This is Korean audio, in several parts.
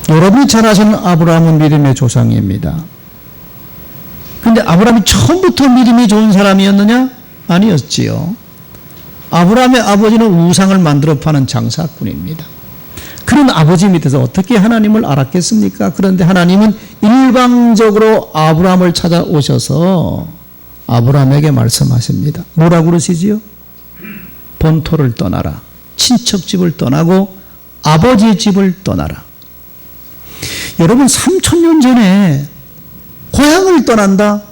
여러분이 잘 아시는 아브라함은 믿음의 조상입니다. 근데 아브라함이 처음부터 믿음이 좋은 사람이었느냐? 아니었지요. 아브라함의 아버지는 우상을 만들어 파는 장사꾼입니다. 그런 아버지 밑에서 어떻게 하나님을 알았겠습니까? 그런데 하나님은 일방적으로 아브라함을 찾아오셔서 아브라함에게 말씀하십니다. 뭐라고 그러시지요? 본토를 떠나라. 친척집을 떠나고 아버지 집을 떠나라. 여러분 3000년 전에 고향을 떠난다,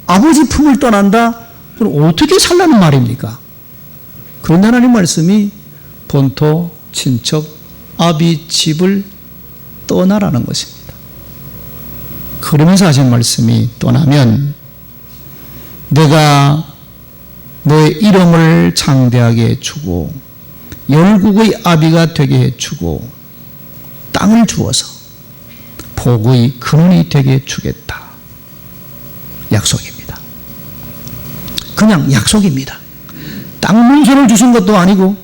아버지 품을 떠난다, 그럼 어떻게 살라는 말입니까? 그런데 하나님 말씀이 본토, 친척, 아비 집을 떠나라는 것입니다. 그러면서 하신 말씀이 떠나면 내가 너의 이름을 창대하게 해주고 열국의 아비가 되게 해주고 땅을 주어서 복의 근원이 되게 해주겠다. 약속입니다. 그냥 약속입니다. 땅 문서를 주신 것도 아니고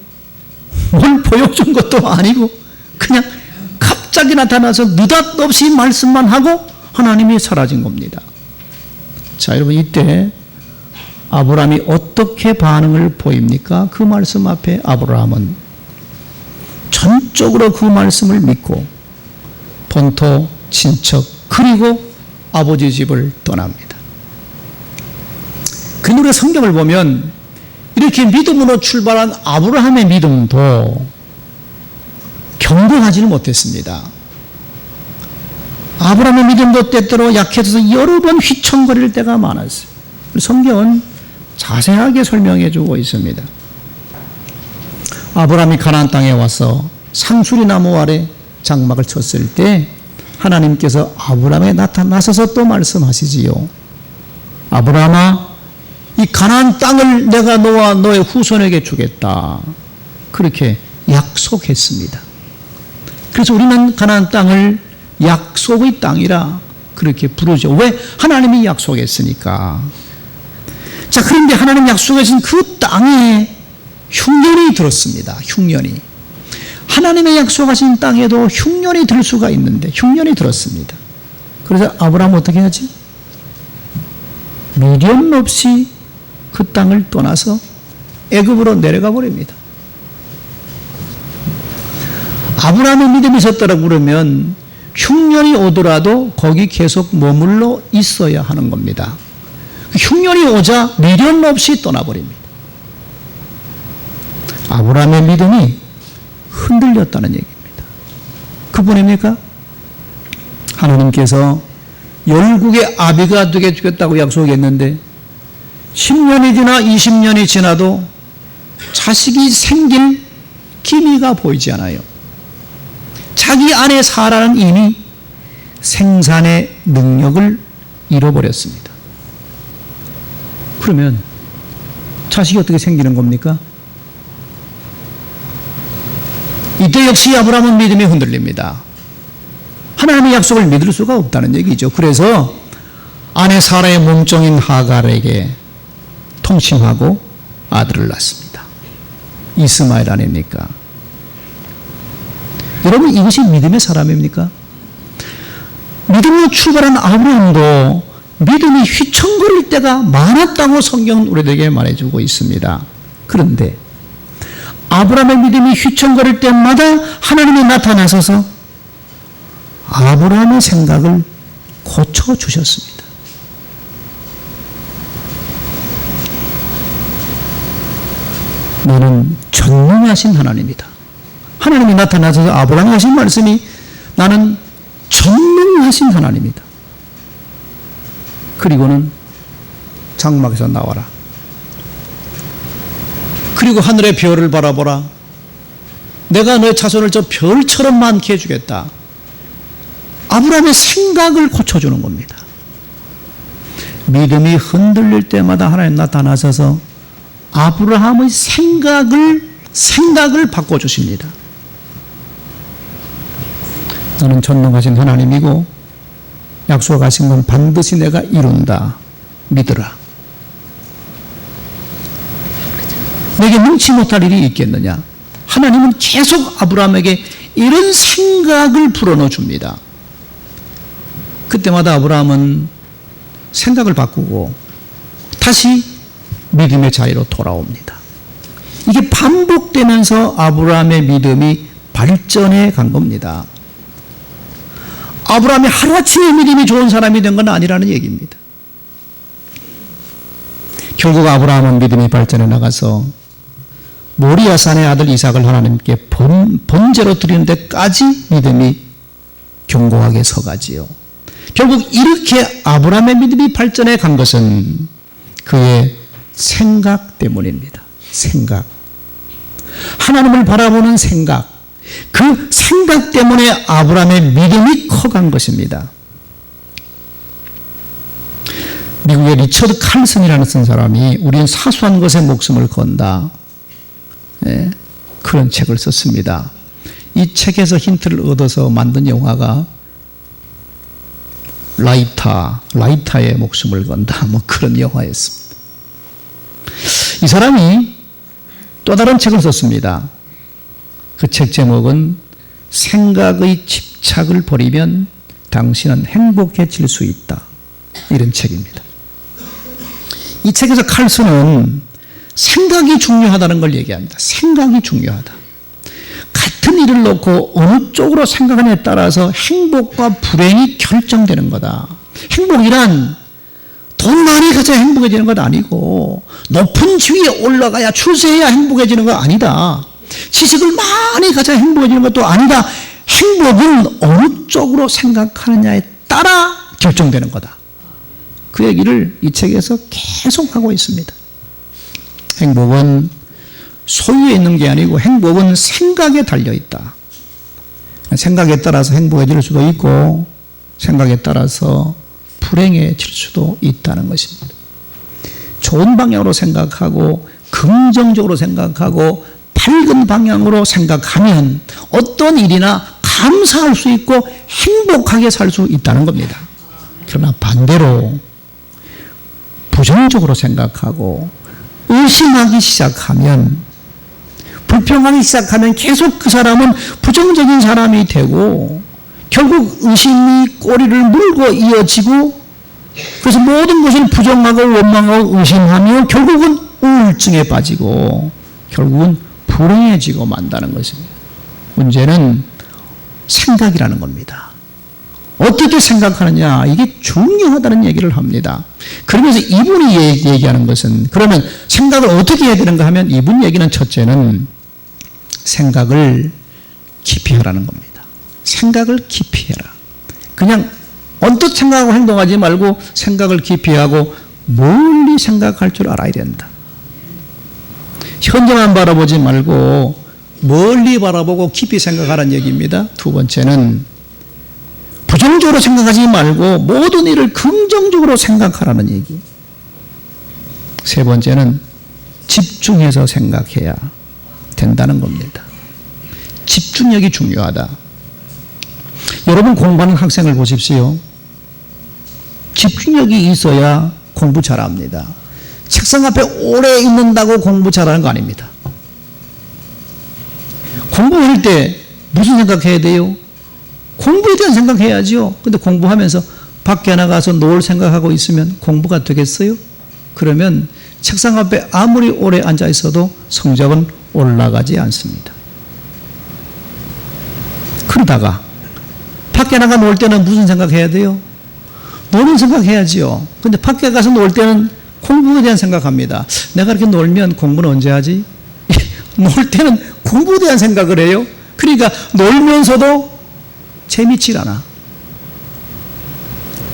뭘 보여준 것도 아니고 그냥 갑자기 나타나서 느닷없이 말씀만 하고 하나님이 사라진 겁니다. 자, 여러분 이때 아브라함이 어떻게 반응을 보입니까? 그 말씀 앞에 아브라함은 전적으로 그 말씀을 믿고 본토, 친척 그리고 아버지 집을 떠납니다. 그런데 우리가 성경을 보면 이렇게 믿음으로 출발한 아브라함의 믿음도 견고하지는 못했습니다. 아브라함의 믿음도 때때로 약해져서 여러 번 휘청거릴 때가 많았어요. 성경은 자세하게 설명해 주고 있습니다. 아브라함이 가나안 땅에 와서 상수리 나무 아래 장막을 쳤을 때 하나님께서 아브라함에 나타나셔서 또 말씀하시지요. 아브라함아, 이 가나안 땅을 내가 너와 너의 후손에게 주겠다. 그렇게 약속했습니다. 그래서 우리는 가나안 땅을 약속의 땅이라 그렇게 부르죠. 왜? 하나님이 약속했으니까. 자, 그런데 하나님 약속하신 그 땅에 흉년이 들었습니다. 흉년이. 하나님의 약속하신 땅에도 흉년이 들 수가 있는데 흉년이 들었습니다. 그래서 아브라함은 어떻게 하지? 미련 없이 그 땅을 떠나서 애굽으로 내려가 버립니다. 아브라함의 믿음이 있었다고 그러면 흉년이 오더라도 거기 계속 머물러 있어야 하는 겁니다. 흉년이 오자 미련 없이 떠나버립니다. 아브라함의 믿음이 흔들렸다는 얘기입니다. 그뿐입니까? 하나님께서 열국의 아비가 되게 주겠다고 약속했는데 10년이 지나 20년이 지나도 자식이 생길 기미가 보이지 않아요. 자기 아내 사라는 이미 생산의 능력을 잃어버렸습니다. 그러면 자식이 어떻게 생기는 겁니까? 이때 역시 아브라함은 믿음이 흔들립니다. 하나님의 약속을 믿을 수가 없다는 얘기죠. 그래서 아내 사라의 몸종인 하갈에게 통칭하고 아들을 낳습니다. 이스마엘 아닙니까? 여러분, 이것이 믿음의 사람입니까? 믿음으로 출발한 아브라함도 믿음이 휘청거릴 때가 많았다고 성경은 우리에게 말해주고 있습니다. 그런데 아브라함의 믿음이 휘청거릴 때마다 하나님이 나타나셔서 아브라함의 생각을 고쳐주셨습니다. 너는 전능하신 하나님이다. 하나님이 나타나셔서 아브라함이 하신 말씀이 나는 전능하신 하나님이다. 그리고는 장막에서 나와라. 그리고 하늘의 별을 바라보라. 내가 너의 자손을 저 별처럼 많게 해주겠다. 아브라함의 생각을 고쳐주는 겁니다. 믿음이 흔들릴 때마다 하나님 나타나셔서 아브라함의 생각을 바꿔주십니다. 너는 전능하신 하나님이고 약속하신 건 반드시 내가 이룬다. 믿으라. 내게 능치 못할 일이 있겠느냐? 하나님은 계속 아브라함에게 이런 생각을 불어넣어 줍니다. 그때마다 아브라함은 생각을 바꾸고 다시 믿음의 자리로 돌아옵니다. 이게 반복되면서 아브라함의 믿음이 발전해 간 겁니다. 아브라함이 하루아침에 믿음이 좋은 사람이 된 건 아니라는 얘기입니다. 결국 아브라함은 믿음이 발전해 나가서 모리아산의 아들 이삭을 하나님께 번제로 드리는 데까지 믿음이 견고하게 서가지요. 결국 이렇게 아브라함의 믿음이 발전해 간 것은 그의 생각 때문입니다. 생각. 하나님을 바라보는 생각. 그 생각 때문에 아브라함의 믿음이 커간 것입니다. 미국의 리처드 칼슨이라는 사람이 우리는 사소한 것에 목숨을 건다. 그런 책을 썼습니다. 이 책에서 힌트를 얻어서 만든 영화가 라이타의 목숨을 건다. 뭐 그런 영화였습니다. 이 사람이 또 다른 책을 썼습니다. 그 책 제목은 생각의 집착을 버리면 당신은 행복해질 수 있다. 이런 책입니다. 이 책에서 칼슨은 생각이 중요하다는 걸 얘기합니다. 생각이 중요하다. 같은 일을 놓고 어느 쪽으로 생각하느냐에 따라서 행복과 불행이 결정되는 거다. 행복이란 돈 많이 가져야 행복해지는 것 아니고 높은 지위에 올라가야 출세해야 행복해지는 거 아니다. 지식을 많이 가져야 행복해지는 것도 아니다. 행복은 어느 쪽으로 생각하느냐에 따라 결정되는 거다. 그 얘기를 이 책에서 계속 하고 있습니다. 행복은 소유에 있는 게 아니고 행복은 생각에 달려있다. 생각에 따라서 행복해질 수도 있고 생각에 따라서 불행해질 수도 있다는 것입니다. 좋은 방향으로 생각하고 긍정적으로 생각하고 밝은 방향으로 생각하면 어떤 일이나 감사할 수 있고 행복하게 살 수 있다는 겁니다. 그러나 반대로 부정적으로 생각하고 의심하기 시작하면 불평하기 시작하면 계속 그 사람은 부정적인 사람이 되고 결국 의심이 꼬리를 물고 이어지고 그래서 모든 것을 부정하고 원망하고 의심하며 결국은 우울증에 빠지고 결국은 불행해지고 만다는 것입니다. 문제는 생각이라는 겁니다. 어떻게 생각하느냐 이게 중요하다는 얘기를 합니다. 그러면서 이분이 얘기하는 것은 그러면 생각을 어떻게 해야 되는가 하면 이분 얘기는 첫째는 생각을 깊이 하라는 겁니다. 생각을 깊이 해라. 그냥 언뜻 생각하고 행동하지 말고 생각을 깊이 하고 멀리 생각할 줄 알아야 된다. 현재만 바라보지 말고 멀리 바라보고 깊이 생각하라는 얘기입니다. 두 번째는 부정적으로 생각하지 말고 모든 일을 긍정적으로 생각하라는 얘기. 세 번째는 집중해서 생각해야 된다는 겁니다. 집중력이 중요하다. 여러분 공부하는 학생을 보십시오. 집중력이 있어야 공부 잘합니다. 책상 앞에 오래 있는다고 공부 잘하는 거 아닙니다. 공부할 때 무슨 생각해야 돼요? 공부에 대한 생각해야죠. 근데 공부하면서 밖에 나가서 놀 생각하고 있으면 공부가 되겠어요? 그러면 책상 앞에 아무리 오래 앉아 있어도 성적은 올라가지 않습니다. 그러다가 밖에 나가 놀 때는 무슨 생각해야 돼요? 노는 생각해야지요. 근데 밖에 가서 놀 때는 공부에 대한 생각합니다. 내가 이렇게 놀면 공부는 언제 하지? 놀 때는 공부에 대한 생각을 해요. 그러니까 놀면서도 재밌질 않아.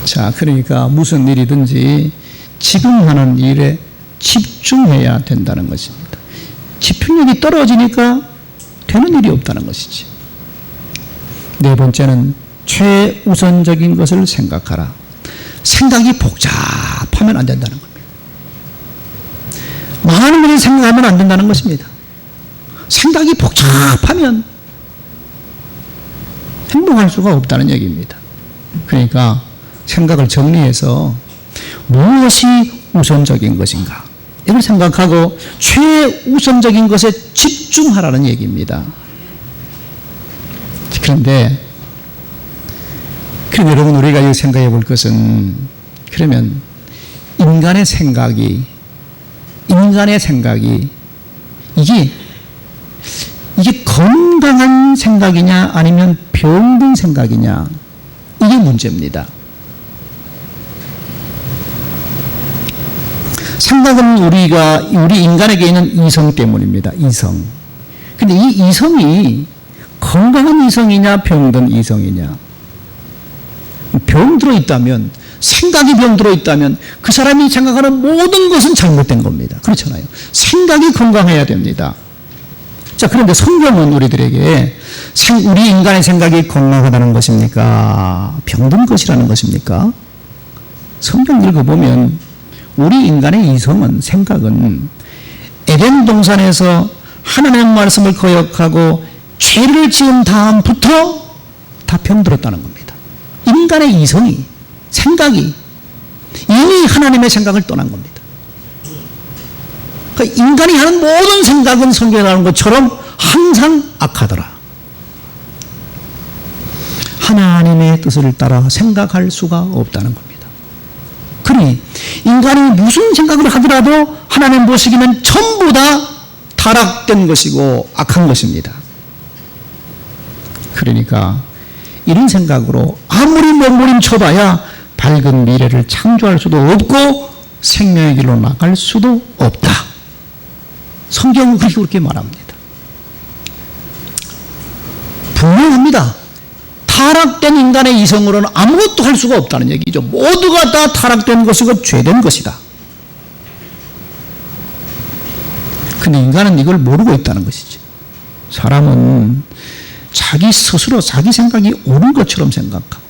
자, 그러니까 무슨 일이든지 지금 하는 일에 집중해야 된다는 것입니다. 집중력이 떨어지니까 되는 일이 없다는 것이지. 네 번째는 최우선적인 것을 생각하라. 생각이 복잡하면 안 된다는 겁니다. 많은 것을 생각하면 안 된다는 것입니다. 생각이 복잡하면 행동할 수가 없다는 얘기입니다. 그러니까 생각을 정리해서 무엇이 우선적인 것인가 이걸 생각하고 최우선적인 것에 집중하라는 얘기입니다. 그런데 그럼 여러분 우리가 생각해 볼 것은 그러면 인간의 생각이 이게 건강한 생각이냐 아니면 병든 생각이냐 이게 문제입니다. 생각은 우리 인간에게 있는 이성 때문입니다. 이성. 근데 이 이성이 건강한 이성이냐 병든 이성이냐. 병들어 있다면, 생각이 병들어 있다면 그 사람이 생각하는 모든 것은 잘못된 겁니다. 그렇잖아요. 생각이 건강해야 됩니다. 자, 그런데 성경은 우리들에게 우리 인간의 생각이 건강하다는 것입니까? 병든 것이라는 것입니까? 성경 읽어보면 우리 인간의 이성은, 생각은 에덴 동산에서 하나님의 말씀을 거역하고 죄를 지은 다음부터 다 병들었다는 겁니다. 인간의 이성이, 생각이 이미 하나님의 생각을 떠난 겁니다. 그러니까 인간이 하는 모든 생각은 성경에 나오는 것처럼 항상 악하더라. 하나님의 뜻을 따라 생각할 수가 없다는 겁니다. 그러니 인간이 무슨 생각을 하더라도 하나님 보시기에는 전부 다 타락된 것이고 악한 것입니다. 그러니까 이런 생각으로 아무리 몸부림쳐봐야 밝은 미래를 창조할 수도 없고 생명의 길로 나갈 수도 없다. 성경은 그렇게 말합니다. 분명합니다. 타락된 인간의 이성으로는 아무것도 할 수가 없다는 얘기죠. 모두가 다 타락된 것이고 죄된 것이다. 근데 인간은 이걸 모르고 있다는 것이죠. 사람은 자기 스스로 자기 생각이 옳은 것처럼 생각하고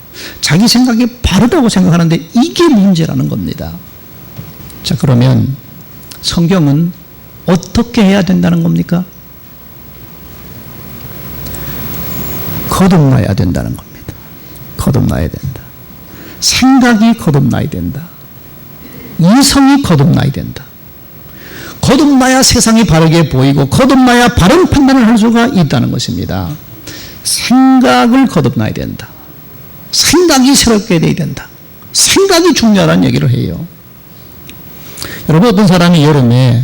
자기 생각이 바르다고 생각하는데 이게 문제라는 겁니다. 자, 그러면 성경은 어떻게 해야 된다는 겁니까? 거듭나야 된다는 겁니다. 거듭나야 된다. 생각이 거듭나야 된다. 이성이 거듭나야 된다. 거듭나야 세상이 바르게 보이고 거듭나야 바른 판단을 할 수가 있다는 것입니다. 생각을 거듭나야 된다. 생각이 새롭게 돼야 된다. 생각이 중요하다는 얘기를 해요. 여러분, 어떤 사람이 여름에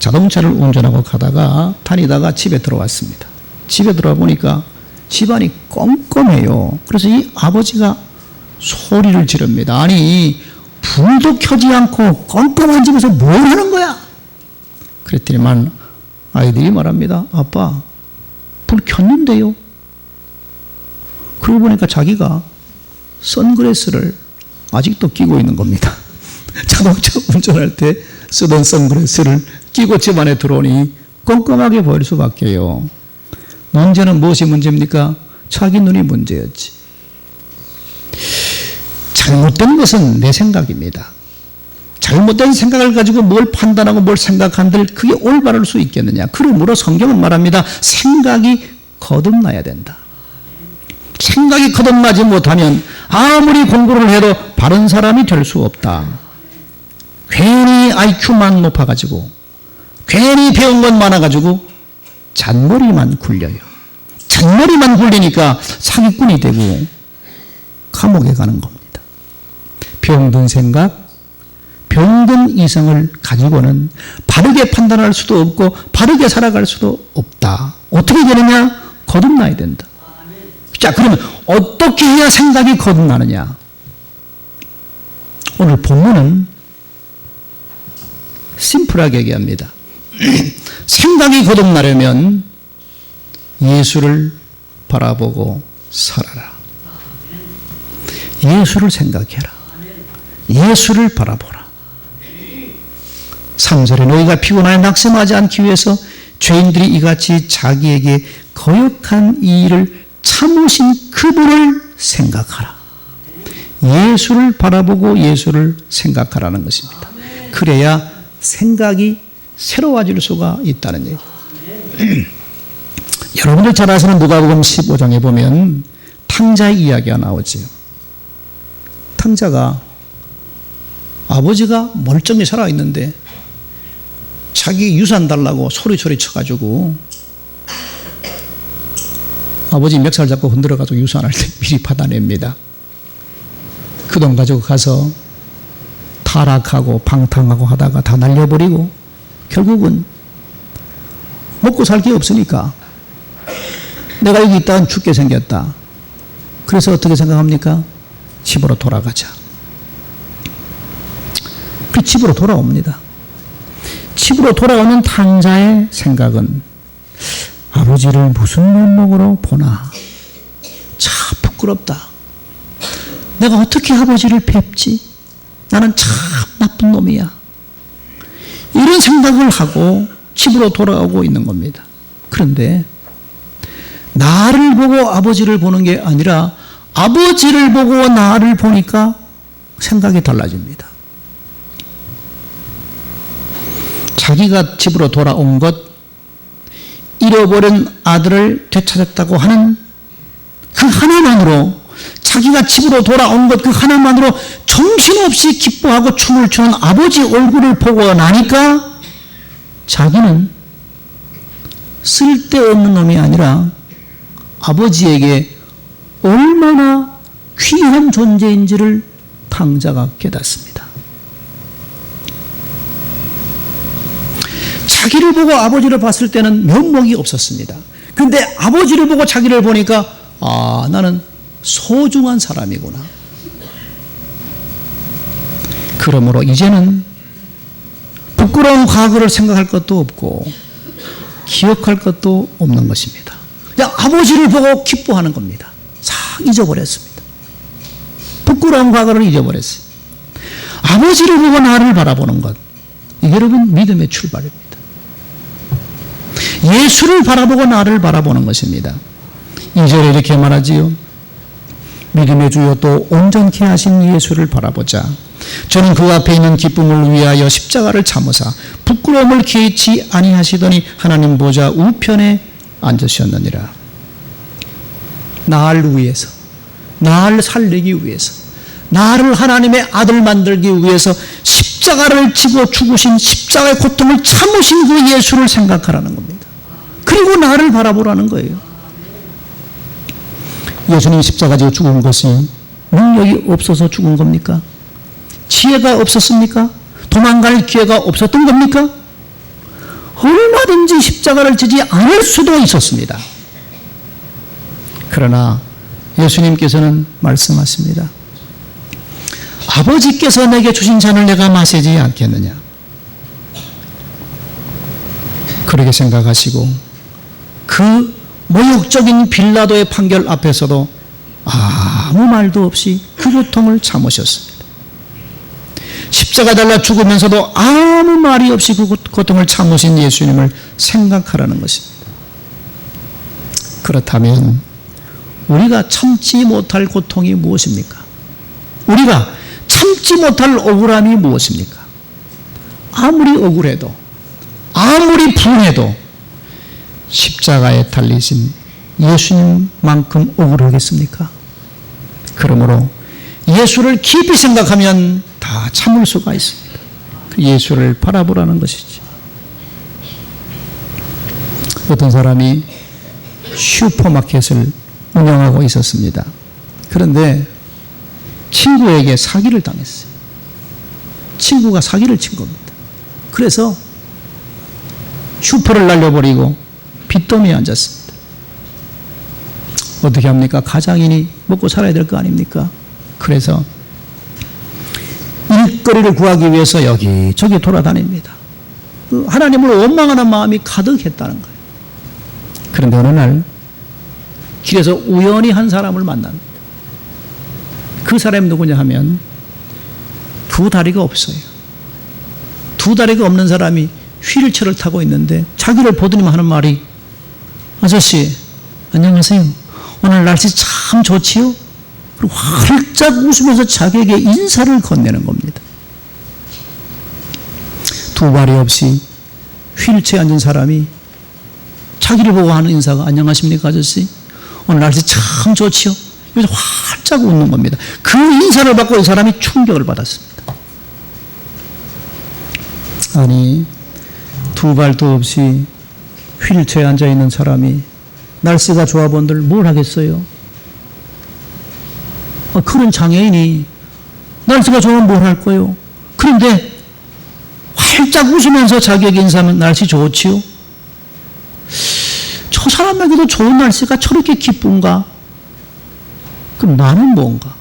자동차를 운전하고 가다가 다니다가 집에 들어왔습니다. 집에 들어와 보니까 집안이 껌껌해요. 그래서 이 아버지가 소리를 지릅니다. 아니, 불도 켜지 않고 껌껌한 집에서 뭘 하는 거야? 그랬더니만 아이들이 말합니다. 아빠, 불 켰는데요. 그러고 보니까 자기가 선글라스를 아직도 끼고 있는 겁니다. 자동차 운전할 때 쓰던 선글라스를 끼고 집 안에 들어오니 껌껌하게 보일 수밖에요. 문제는 무엇이 문제입니까? 자기 눈이 문제였지. 잘못된 것은 내 생각입니다. 잘못된 생각을 가지고 뭘 판단하고 뭘 생각한들 그게 올바를 수 있겠느냐. 그러므로 성경은 말합니다. 생각이 거듭나야 된다. 생각이 거듭나지 못하면 아무리 공부를 해도 바른 사람이 될 수 없다. 괜히 IQ만 높아가지고 괜히 배운 것 많아가지고 잔머리만 굴려요. 잔머리만 굴리니까 사기꾼이 되고 감옥에 가는 겁니다. 병든 생각, 병든 이성을 가지고는 바르게 판단할 수도 없고 바르게 살아갈 수도 없다. 어떻게 되느냐? 거듭나야 된다. 자, 그러면 어떻게 해야 생각이 거듭나느냐? 오늘 본문은 심플하게 얘기합니다. 생각이 거듭나려면 예수를 바라보고 살아라. 예수를 생각해라. 예수를 바라보라. 3절에 너희가 피곤하여 낙심하지 않기 위해서 죄인들이 이같이 자기에게 거역한 이 일을 참으신 그분을 생각하라. 예수를 바라보고 예수를 생각하라는 것입니다. 그래야 생각이 새로워질 수가 있다는 얘기. 여러분들 잘 아시는 누가복음 15장에 보면 탕자의 이야기가 나오지요. 탕자가 아버지가 멀쩡히 살아있는데 자기 유산 달라고 소리 쳐가지고 아버지 멱살 잡고 흔들어가지고 유산할 때 미리 받아냅니다. 그 돈 가지고 가서 타락하고 방탕하고 하다가 다 날려버리고 결국은 먹고 살 게 없으니까 내가 여기 있다간 죽게 생겼다. 그래서 어떻게 생각합니까? 집으로 돌아가자. 그 집으로 돌아옵니다. 집으로 돌아오는 탕자의 생각은 아버지를 무슨 면목으로 보나. 참 부끄럽다. 내가 어떻게 아버지를 뵙지? 나는 참 나쁜 놈이야. 이런 생각을 하고 집으로 돌아오고 있는 겁니다. 그런데 나를 보고 아버지를 보는 게 아니라 아버지를 보고 나를 보니까 생각이 달라집니다. 자기가 집으로 돌아온 것, 잃어버린 아들을 되찾았다고 하는 그 하나만으로, 자기가 집으로 돌아온 것 그 하나만으로 정신없이 기뻐하고 춤을 추는 아버지 얼굴을 보고 나니까 자기는 쓸데없는 놈이 아니라 아버지에게 얼마나 귀한 존재인지를 탕자가 깨닫습니다. 자기를 보고 아버지를 봤을 때는 면목이 없었습니다. 그런데 아버지를 보고 자기를 보니까 아, 나는 소중한 사람이구나. 그러므로 이제는 부끄러운 과거를 생각할 것도 없고 기억할 것도 없는 것입니다. 그냥 아버지를 보고 기뻐하는 겁니다. 싹 잊어버렸습니다. 부끄러운 과거를 잊어버렸어요. 아버지를 보고 나를 바라보는 것, 이게 여러분 믿음의 출발입니다. 예수를 바라보고 나를 바라보는 것입니다. 2절에 이렇게 말하지요. 믿음의 주여 또 온전케 하신 예수를 바라보자. 저는 그 앞에 있는 기쁨을 위하여 십자가를 참으사 부끄러움을 개의치 아니하시더니 하나님 보좌 우편에 앉으셨느니라. 나를 위해서, 나를 살리기 위해서, 나를 하나님의 아들 만들기 위해서 십자가를 지고 죽으신, 십자가의 고통을 참으신 그 예수를 생각하라는 겁니다. 그리고 나를 바라보라는 거예요. 예수님이 십자가 지고 죽은 것이 능력이 없어서 죽은 겁니까? 지혜가 없었습니까? 도망갈 기회가 없었던 겁니까? 얼마든지 십자가를 지지 않을 수도 있었습니다. 그러나 예수님께서는 말씀하십니다. 아버지께서 내게 주신 잔을 내가 마시지 않겠느냐. 그렇게 생각하시고 그 모욕적인 빌라도의 판결 앞에서도 아무 말도 없이 그 고통을 참으셨습니다. 십자가 달라 죽으면서도 아무 말이 없이 그 고통을 참으신 예수님을 생각하라는 것입니다. 그렇다면 우리가 참지 못할 고통이 무엇입니까? 우리가 참지 못할 억울함이 무엇입니까? 아무리 억울해도, 아무리 분해도 십자가에 달리신 예수님만큼 억울하겠습니까? 그러므로 예수를 깊이 생각하면 다 참을 수가 있습니다. 그 예수를 바라보라는 것이지. 어떤 사람이 슈퍼마켓을 운영하고 있었습니다. 그런데 친구에게 사기를 당했어요. 친구가 사기를 친 겁니다. 그래서 슈퍼를 날려버리고 빚더미에 앉았습니다. 어떻게 합니까? 가장이니 먹고 살아야 될 거 아닙니까? 그래서 일거리를 구하기 위해서 여기저기 돌아다닙니다. 하나님을 원망하는 마음이 가득했다는 거예요. 그런데 어느 날 길에서 우연히 한 사람을 만납니다. 그 사람이 누구냐 하면 두 다리가 없어요. 두 다리가 없는 사람이 휠체어를 타고 있는데 자기를 보더니 하는 말이 아저씨 안녕하세요. 오늘 날씨 참 좋지요? 그리고 활짝 웃으면서 자기에게 인사를 건네는 겁니다. 두 발이 없이 휠체어에 앉은 사람이 자기를 보고 하는 인사가 안녕하십니까 아저씨? 오늘 날씨 참 좋지요? 여기서 활짝 웃는 겁니다. 그 인사를 받고 이 사람이 충격을 받았습니다. 아니 두 발도 없이 휠체어에 앉아있는 사람이 날씨가 좋아 본들 뭘 하겠어요? 그런 장애인이 날씨가 좋으면 뭘 할 거예요? 그런데 활짝 웃으면서 자기에게 인사하면 날씨 좋지요? 저 사람에게도 좋은 날씨가 저렇게 기쁜가? 그럼 나는 뭔가?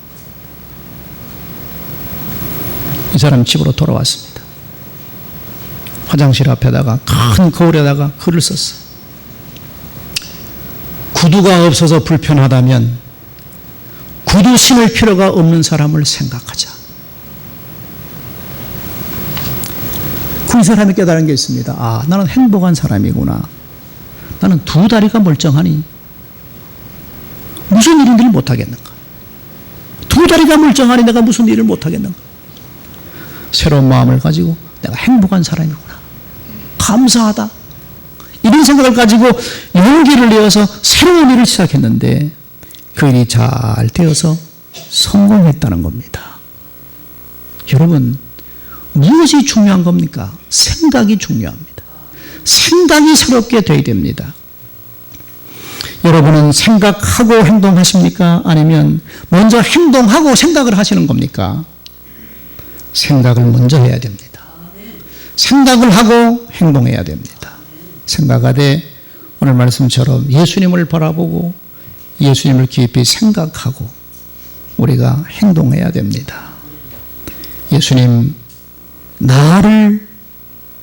이 사람 집으로 돌아왔습니다. 화장실 앞에다가 큰 거울에다가 글을 썼어. 구두가 없어서 불편하다면 구두 신을 필요가 없는 사람을 생각하자. 그 사람이 깨달은 게 있습니다. 아, 나는 행복한 사람이구나. 나는 두 다리가 멀쩡하니 무슨 일을 못하겠는가? 두 다리가 멀쩡하니 내가 무슨 일을 못하겠는가? 새로운 마음을 가지고 내가 행복한 사람이구나. 감사하다. 이런 생각을 가지고 용기를 내어서 새로운 일을 시작했는데 그 일이 잘 되어서 성공했다는 겁니다. 여러분, 무엇이 중요한 겁니까? 생각이 중요합니다. 생각이 새롭게 되어야 됩니다. 여러분은 생각하고 행동하십니까? 아니면 먼저 행동하고 생각을 하시는 겁니까? 생각을 먼저 해야 됩니다. 생각을 하고 행동해야 됩니다. 생각하되 오늘 말씀처럼 예수님을 바라보고 예수님을 깊이 생각하고 우리가 행동해야 됩니다. 예수님, 나를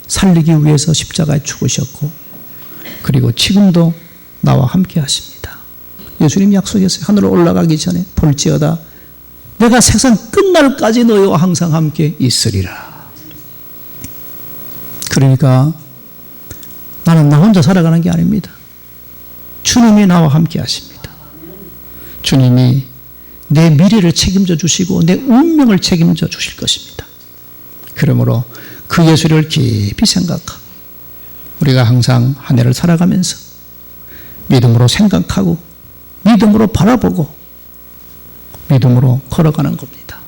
살리기 위해서 십자가에 죽으셨고 그리고 지금도 나와 함께 하십니다. 예수님 약속했어요. 하늘로 올라가기 전에 볼지어다 내가 세상 끝날까지 너희와 항상 함께 있으리라. 그러니까 나는 나 혼자 살아가는 게 아닙니다. 주님이 나와 함께 하십니다. 주님이 내 미래를 책임져 주시고 내 운명을 책임져 주실 것입니다. 그러므로 그 예수를 깊이 생각하고 우리가 항상 한 해를 살아가면서 믿음으로 생각하고 믿음으로 바라보고 믿음으로 걸어가는 겁니다.